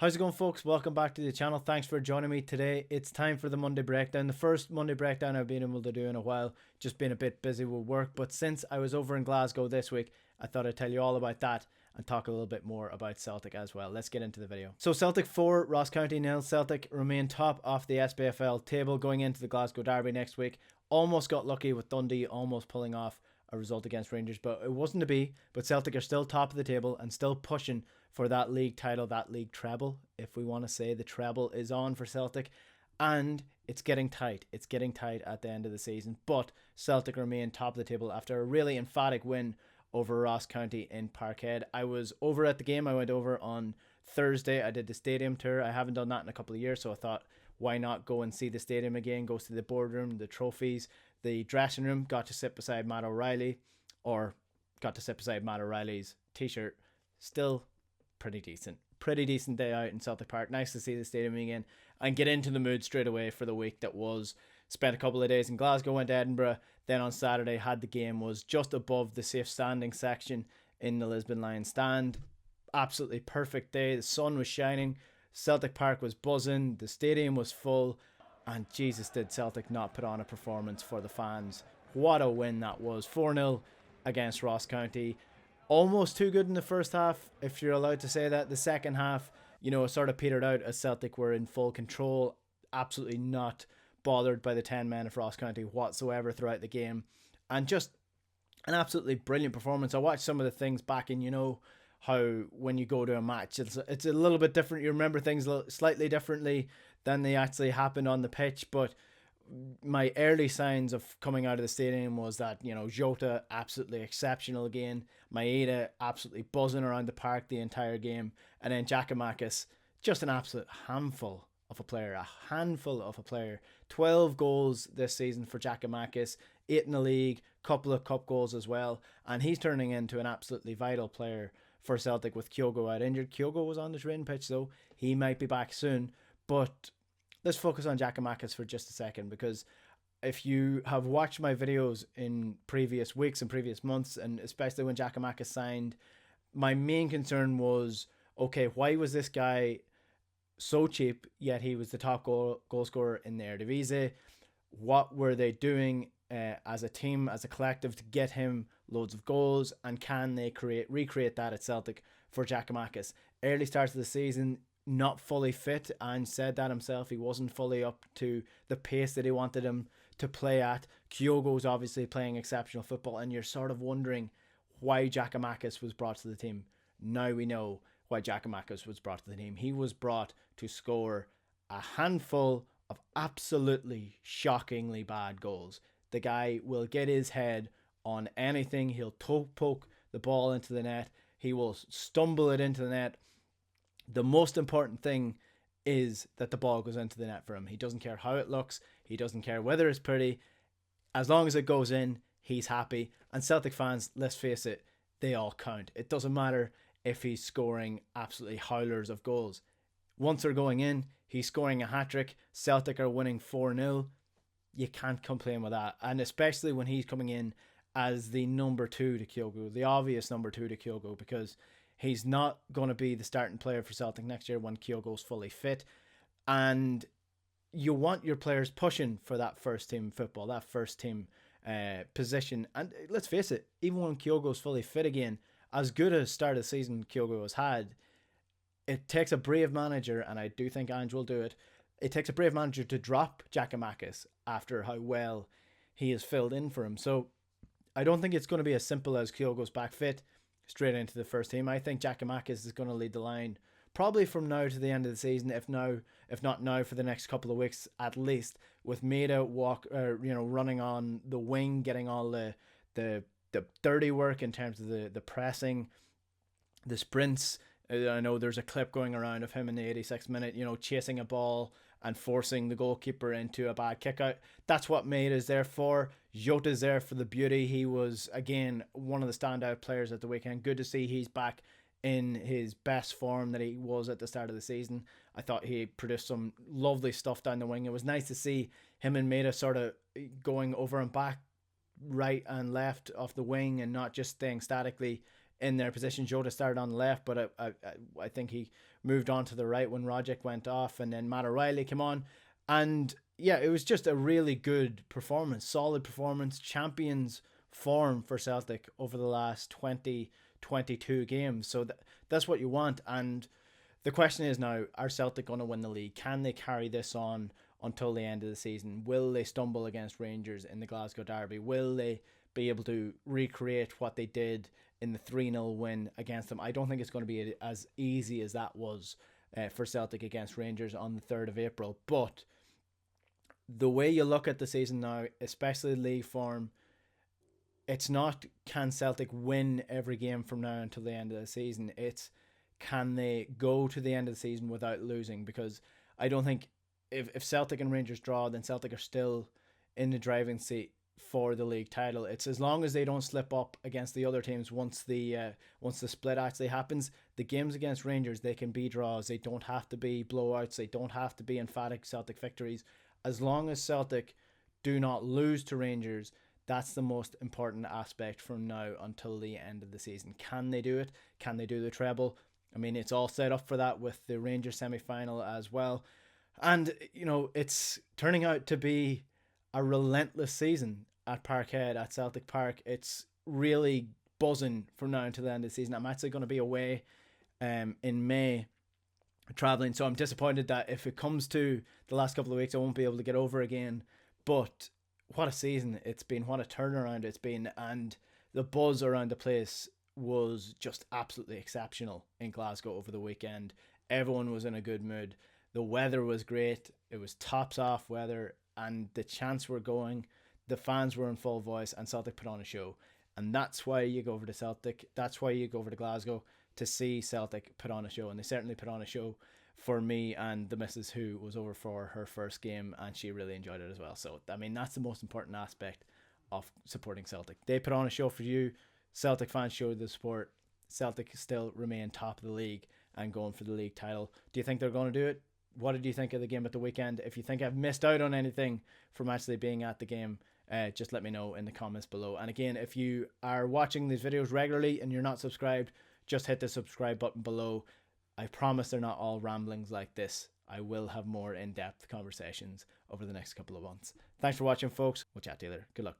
How's it going, folks? Welcome back to the channel. Thanks for joining me today. It's time for the Monday breakdown. The first Monday breakdown I've been able to do in a while. Just been a bit busy with work, but since I was over in Glasgow this week, I thought I'd tell you all about that and talk a little bit more about Celtic as well. Let's get into the video. So Celtic 4, Ross County 0. Celtic remain top of the SPFL table going into the Glasgow derby next week. Almost got lucky with Dundee almost pulling off a result against Rangers, but it wasn't to be. But Celtic are still top of the table and still pushing for that league title, that league treble, if we want to say. The treble is on for Celtic, and it's getting tight. It's getting tight at the end of the season, but Celtic remain top of the table after a really emphatic win over Ross County in Parkhead. I was over at the game. I went over on Thursday. I did the stadium tour. I haven't done that in a couple of years, so I thought, why not go and see the stadium again, go see the boardroom, the trophies, the dressing room. Got to sit beside Matt O'Reilly, or got to sit beside Matt O'Reilly's t-shirt. Still pretty decent day out in Celtic Park. Nice to see the stadium again and get into the mood straight away for the week that was. Spent a couple of days in Glasgow, went to Edinburgh, then on Saturday had the game, was just above the safe standing section in the Lisbon Lions stand. Absolutely perfect day. The sun was shining, Celtic Park was buzzing, the stadium was full, and Jesus, did Celtic not put on a performance for the fans. What a win that was. 4-0 against Ross County. Almost too good in the first half, if you're allowed to say that. The second half, sort of petered out as Celtic were in full control, absolutely not bothered by the 10 men of Ross County whatsoever throughout the game. And just an absolutely brilliant performance. I watched some of the things back, and how when you go to a match, it's a little bit different. You remember things slightly differently than they actually happened on the pitch, but my early signs of coming out of the stadium was that, Jota, absolutely exceptional again. Maeda, absolutely buzzing around the park the entire game. And then Giakoumakis, just an absolute handful of a player. 12 goals this season for Giakoumakis, 8 in the league, couple of cup goals as well. And he's turning into an absolutely vital player for Celtic with Kyogo out injured. Kyogo was on the training pitch, though. He might be back soon. But let's focus on Giakoumakis for just a second, because if you have watched my videos in previous weeks and previous months, and especially when Giakoumakis signed, my main concern was, okay, why was this guy so cheap, yet he was the top goal scorer in the Eredivisie? What were they doing as a team, as a collective, to get him loads of goals, and can they recreate that at Celtic for Giakoumakis? Early starts of the season, not fully fit, and said that himself. He wasn't fully up to the pace that he wanted him to play at. Kyogo's obviously playing exceptional football, and you're sort of wondering why Giakoumakis was brought to the team. Now we know why Giakoumakis was brought to the team. He was brought to score a handful of absolutely shockingly bad goals. The guy will get his head on anything. He'll poke the ball into the net. He will stumble it into the net. The most important thing is that the ball goes into the net for him. He doesn't care how it looks. He doesn't care whether it's pretty. As long as it goes in, he's happy. And Celtic fans, let's face it, they all count. It doesn't matter if he's scoring absolutely howlers of goals. Once they're going in, he's scoring a hat-trick. Celtic are winning 4-0. You can't complain with that. And especially when he's coming in as the number 2 to Kyogo, the obvious number 2 to Kyogo, because he's not going to be the starting player for Celtic next year when Kyogo's fully fit. And you want your players pushing for that first team football, that first team position. And let's face it, even when Kyogo's fully fit again, as good a start of the season Kyogo has had, it takes a brave manager, and I do think Ange will do it. It takes a brave manager to drop Giakoumakis after how well he has filled in for him. So I don't think it's going to be as simple as Kyogo's back fit, straight into the first team. I think Giakoumakis is going to lead the line probably from now to the end of the season, if not now, for the next couple of weeks at least, with Maeda running on the wing, getting all the dirty work in terms of the pressing, the sprints. I know there's a clip going around of him in the 86th minute, chasing a ball and forcing the goalkeeper into a bad kick out. That's what Maeda is there for. Jota's there for the beauty. He was, again, one of the standout players at the weekend. Good to see he's back in his best form that he was at the start of the season. I thought he produced some lovely stuff down the wing. It was nice to see him and Maeda sort of going over and back, right and left off the wing, and not just staying statically in their position. Jota started on the left, but I think he moved on to the right when Rogic went off, and then Matt O'Reilly came on. And yeah, it was just a really good performance, solid performance, champions form for Celtic over the last 22 games. So that's what you want. And the question is now, are Celtic going to win the league? Can they carry this on until the end of the season? Will they stumble against Rangers in the Glasgow Derby? Will they be able to recreate what they did in the 3-0 win against them? I don't think it's going to be as easy as that was for Celtic against Rangers on the 3rd of April. But the way you look at the season now, especially league form, it's not can Celtic win every game from now until the end of the season. It's can they go to the end of the season without losing? Because I don't think if Celtic and Rangers draw, then Celtic are still in the driving seat for the league title. It's as long as they don't slip up against the other teams once the split actually happens. The games against Rangers, they can be draws. They don't have to be blowouts. They don't have to be emphatic Celtic victories. As long as Celtic do not lose to Rangers, that's the most important aspect from now until the end of the season. Can they do it? Can they do the treble? I mean, it's all set up for that with the Rangers semi-final as well. And, you know, it's turning out to be a relentless season at Parkhead, at Celtic Park. It's really buzzing from now until the end of the season. I'm actually going to be away in May traveling, so I'm disappointed that if it comes to the last couple of weeks, I won't be able to get over again. But what a season it's been, what a turnaround it's been, and the buzz around the place was just absolutely exceptional in Glasgow over the weekend. Everyone was in a good mood. The weather was great. It was tops off weather, and the chants were going. The fans were in full voice, and Celtic put on a show. And that's why you go over to Celtic. That's why you go over to Glasgow, to see Celtic put on a show. And they certainly put on a show for me and the missus, who was over for her first game, and she really enjoyed it as well. So, I mean, that's the most important aspect of supporting Celtic. They put on a show for you. Celtic fans showed the support. Celtic still remain top of the league and going for the league title. Do you think they're going to do it? What did you think of the game at the weekend? If you think I've missed out on anything from actually being at the game, just let me know in the comments below. And again, if you are watching these videos regularly and you're not subscribed, just hit the subscribe button below. I promise they're not all ramblings like this. I will have more in-depth conversations over the next couple of months. Thanks for watching, folks. We'll chat to you later. Good luck.